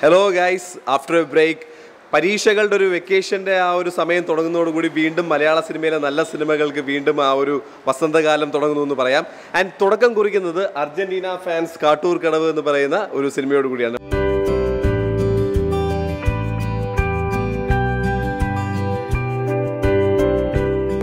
Hello guys, after a break, പരീക്ഷകളുടെ ഒരു വെക്കേഷന്റെ ആ ഒരു സമയം തുടങ്ങുന്നതോടുകൂടി വീണ്ടും മലയാള സിനിമയിലെ നല്ല സിനിമകൾക്ക് വീണ്ടും ആ ഒരു വസന്തകാലം തുടങ്ങുന്നു എന്ന് പറയാം. ആൻഡ് തുടക്കം കുറിക്കുന്നത് അർജന്റീന ഫാൻസ് കാട്ടൂർ കടവ് എന്ന് പറയുന്ന ഒരു സിനിമയോട് കൂടിയാണ്.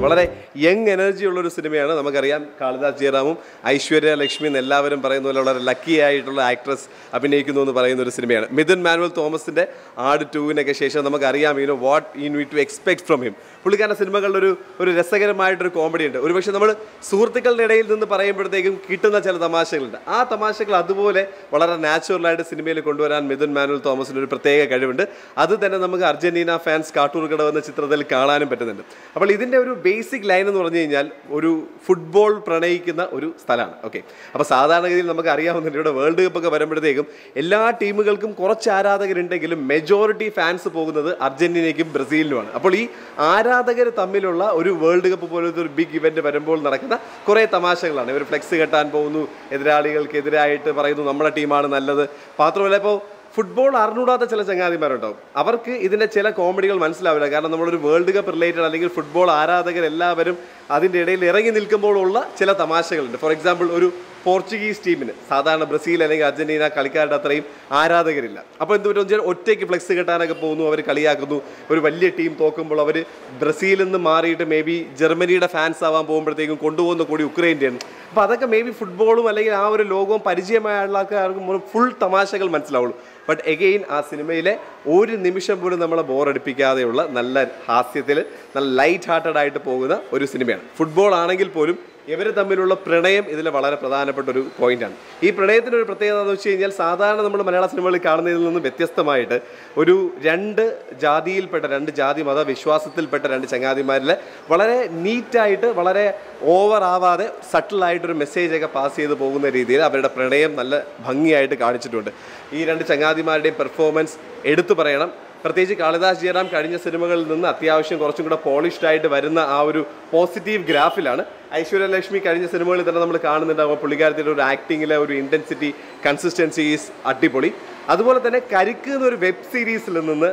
വളരെ യങ് എനർജി ഉള്ളൊരു സിനിമയാണ്. നമുക്കറിയാം കാളിദാസ് ജയറാമും ഐശ്വര്യ ലക്ഷ്മി എല്ലാവരും പറയുന്ന പോലെ വളരെ ലക്കി ആയിട്ടുള്ള ആക്ട്രസ് അഭിനയിക്കുന്നു എന്ന് പറയുന്ന ഒരു സിനിമയാണ്. മിഥുൻ മാനുവൽ തോമസിൻ്റെ ആട് 2-നൊക്കെ ശേഷം നമുക്കറിയാം what you need to expect from him. പുള്ളിക്കാരൻ്റെ സിനിമകളിലൊരു രസകരമായിട്ടൊരു കോമഡി ഉണ്ട്. ഒരുപക്ഷെ നമ്മൾ സുഹൃത്തുക്കളുടെ ഇടയിൽ നിന്ന് പറയുമ്പോഴത്തേക്കും കിട്ടുന്ന ചില തമാശകളുണ്ട്. ആ തമാശകൾ അതുപോലെ വളരെ നാച്ചുറലായിട്ട് സിനിമയിൽ കൊണ്ടുവരാൻ മിഥുൻ മാനുവൽ തോമസിന് ഒരു പ്രത്യേക കഴിവുണ്ട്. അത് തന്നെ നമുക്ക് അർജന്റീന ഫാൻസ് കാട്ടൂർ കടവ് എന്ന ചിത്രത്തിൽ കാണാനും പറ്റുന്നുണ്ട്. അപ്പോൾ ഇതിൻ്റെ ഒരു ബേസിക് ലൈൻ എന്ന് പറഞ്ഞു കഴിഞ്ഞാൽ ഒരു ഫുട്ബോൾ പ്രണയിക്കുന്ന ഒരു സ്ഥലമാണ്. ഓക്കെ, അപ്പോൾ സാധാരണഗതിയിൽ നമുക്ക് അറിയാവുന്നുണ്ട് ഇവിടെ വേൾഡ് കപ്പ് ഒക്കെ വരുമ്പോഴത്തേക്കും എല്ലാ ടീമുകൾക്കും കുറച്ച് ആരാധകരുണ്ടെങ്കിലും മെജോറിറ്റി ഫാൻസ് പോകുന്നത് അർജന്റീനയ്ക്കും ബ്രസീലിനുമാണ്. അപ്പോൾ ഈ ആരാധകർ തമ്മിലുള്ള ഒരു വേൾഡ് കപ്പ് പോലത്തെ ഒരു ബിഗ് ഇവന്റ് വരുമ്പോൾ നടക്കുന്ന കുറേ തമാശകളാണ്. ഇവർ ഫ്ലെക്സ് കെട്ടാൻ പോകുന്നു, എതിരാളികൾക്കെതിരായിട്ട് പറയുന്നു നമ്മുടെ ടീമാണ് നല്ലത്. മാത്രമല്ല ഇപ്പോൾ ഫുട്ബോൾ അറിഞ്ഞൂടാത്ത ചില ചങ്ങാതിമാരുണ്ടാവും, അവർക്ക് ഇതിൻ്റെ ചില കോമഡികൾ മനസ്സിലാവില്ല. കാരണം നമ്മളൊരു വേൾഡ് കപ്പ് റിലേറ്റഡ് അല്ലെങ്കിൽ ഫുട്ബോൾ ആരാധകരെല്ലാവരും അതിൻ്റെ ഇടയിൽ ഇറങ്ങി നിൽക്കുമ്പോഴുള്ള ചില തമാശകളുണ്ട്. ഫോർ എക്സാമ്പിൾ, ഒരു പോർച്ചുഗീസ് ടീമിന് സാധാരണ ബ്രസീൽ അല്ലെങ്കിൽ അർജന്റീന കളിക്കാരുടെ അത്രയും ആരാധകരില്ല. അപ്പോൾ എന്തുപറ്റും വെച്ചാൽ ഒറ്റയ്ക്ക് ഫ്ലെക്സ് കെട്ടാനൊക്കെ പോകുന്നു, അവർ കളിയാക്കുന്നു. ഒരു വലിയ ടീം തോക്കുമ്പോൾ അവർ ബ്രസീലിൽ നിന്ന് മാറിയിട്ട് മേ ബി ജർമ്മനിയുടെ ഫാൻസ് ആവാൻ പോകുമ്പോഴത്തേക്കും കൊണ്ടുപോകുന്ന കൂടി ഉക്രൈൻ്റെയാണ്. അപ്പോൾ അതൊക്കെ മേ ബി ഫുട്ബോളും അല്ലെങ്കിൽ ആ ഒരു ലോകവും പരിചയമായുള്ള ആൾക്കാർക്കും ഫുൾ തമാശകൾ മനസ്സിലാവുള്ളൂ. ബട്ട് എഗെയിൻ ആ സിനിമയിലെ ഒരു നിമിഷം പോലും നമ്മളെ ബോറടിപ്പിക്കാതെയുള്ള നല്ല ഹാസ്യത്തിൽ നല്ല ലൈറ്റ് ഹാർട്ടഡ് ആയിട്ട് പോകുന്ന ഒരു സിനിമയാണ്. ഫുട്ബോൾ ആണെങ്കിൽ പോലും ഇവർ തമ്മിലുള്ള പ്രണയം ഇതിൽ വളരെ പ്രധാനപ്പെട്ട ഒരു പോയിന്റാണ്. ഈ പ്രണയത്തിൻ്റെ ഒരു പ്രത്യേകത എന്ന് വെച്ച് കഴിഞ്ഞാൽ സാധാരണ നമ്മൾ മലയാള സിനിമകളിൽ കാണുന്നതിൽ നിന്നും വ്യത്യസ്തമായിട്ട് ഒരു രണ്ട് ജാതി മത വിശ്വാസത്തിൽപ്പെട്ട രണ്ട് ചങ്ങാതിമാരിൽ വളരെ നീറ്റായിട്ട് വളരെ ഓവർ ആവാതെ സട്ടിലായിട്ടൊരു മെസ്സേജൊക്കെ പാസ് ചെയ്ത് പോകുന്ന രീതിയിൽ അവരുടെ പ്രണയം നല്ല ഭംഗിയായിട്ട് കാണിച്ചിട്ടുണ്ട്. ഈ രണ്ട് ചങ്ങാതിമാരുടെയും പെർഫോമൻസ് എടുത്തു പറയണം. പ്രത്യേകിച്ച് കാളിദാസ് ജയറാം കഴിഞ്ഞ സിനിമകളിൽ നിന്ന് അത്യാവശ്യം കുറച്ചും കൂടെ പോളിഷ്ഡ് ആയിട്ട് വരുന്ന ആ ഒരു പോസിറ്റീവ് ഗ്രാഫിലാണ്. ഐശ്വര്യ ലക്ഷ്മി കഴിഞ്ഞ സിനിമകളിൽ തന്നെ നമ്മൾ കാണുന്നുണ്ടാകും. പുള്ളിക്കാരത്തിൻ്റെ ഒരു ആക്ടിങ്ങിലെ ഒരു ഇൻറ്റൻസിറ്റി കൺസിസ്റ്റൻസി ഈസ് അടിപൊളി. അതുപോലെ തന്നെ കരിക്ക് എന്നൊരു വെബ് സീരീസിൽ നിന്ന്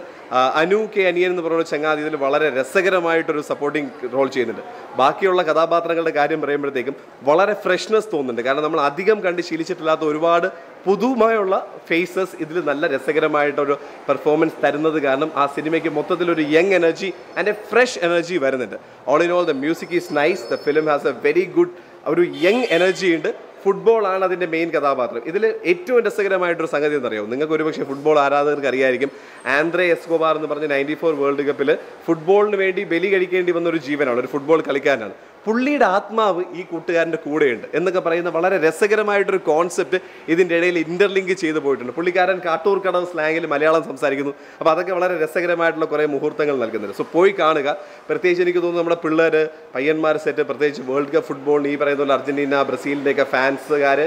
അനു കെ അനിയൻ എന്ന് പറയുന്ന ചങ്ങാതി ഇതിൽ വളരെ രസകരമായിട്ടൊരു സപ്പോർട്ടിങ് റോൾ ചെയ്യുന്നുണ്ട്. ബാക്കിയുള്ള കഥാപാത്രങ്ങളുടെ കാര്യം പറയുമ്പോഴത്തേക്കും വളരെ ഫ്രഷ്നെസ് തോന്നുന്നുണ്ട്. കാരണം നമ്മൾ അധികം കണ്ട് ശീലിച്ചിട്ടില്ലാത്ത ഒരുപാട് പുതുമയുള്ള ഫേസസ് ഇതിൽ നല്ല രസകരമായിട്ടൊരു പെർഫോമൻസ് തരുന്നത് കാരണം ആ സിനിമയ്ക്ക് മൊത്തത്തിലൊരു young energy and a fresh energy വരുന്നുണ്ട്. All in all the music is nice, the film has a very good ഒരു യങ് എനർജി ഉണ്ട്. ഫുട്ബോൾ ആണ് അതിൻ്റെ മെയിൻ കഥാപാത്രം. ഇതിൽ ഏറ്റവും രസകരമായിട്ടൊരു സംഗതി എന്നറിയാവും, നിങ്ങൾക്ക് ഒരുപക്ഷെ ഫുട്ബോൾ ആരാധകർക്ക് അറിയായിരിക്കും. ആന്ദ്രേ എസ്കോബാർ എന്ന് പറഞ്ഞ 94 വേൾഡ് കപ്പിൽ ഫുട്ബോളിന് വേണ്ടി ബലി കഴിക്കേണ്ടി വന്ന ഒരു ജീവനാണ്, ഒരു ഫുട്ബോൾ കളിക്കാരനാണ്. പുള്ളിയുടെ ആത്മാവ് ഈ കൂട്ടുകാരൻ്റെ കൂടെയുണ്ട് എന്നൊക്കെ പറയുന്ന വളരെ രസകരമായിട്ടൊരു കോൺസെപ്റ്റ് ഇതിൻ്റെ ഇടയിൽ ഇൻ്റർലിങ്ക് ചെയ്ത് പോയിട്ടുണ്ട്. പുള്ളിക്കാരൻ കാട്ടൂർ കടവ് സ്ലാങ്ങിൽ മലയാളം സംസാരിക്കുന്നു. അപ്പോൾ അതൊക്കെ വളരെ രസകരമായിട്ടുള്ള കുറേ മുഹൂർത്തങ്ങൾ നൽകുന്നുണ്ട്. സോ പോയി കാണുക. പ്രത്യേകിച്ച് എനിക്ക് തോന്നുന്നു നമ്മുടെ പിള്ളേർ പയ്യന്മാർ സെറ്റ് പ്രത്യേകിച്ച് വേൾഡ് കപ്പ് ഫുട്ബോളിന് ഈ പറയുന്ന പോലെ അർജന്റീന ബ്രസീലിൻ്റെയൊക്കെ ഫാൻസുകാർ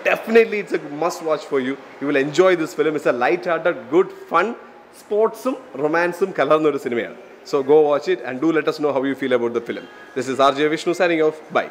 definitely it's a must watch for you. You will enjoy this film. It's a light hearted good fun സ്പോർട്സും റൊമാൻസും കലർന്നൊരു സിനിമയാണ്. So go watch it and do let us know how you feel about the film. This is RJ Vishnu signing off. Bye.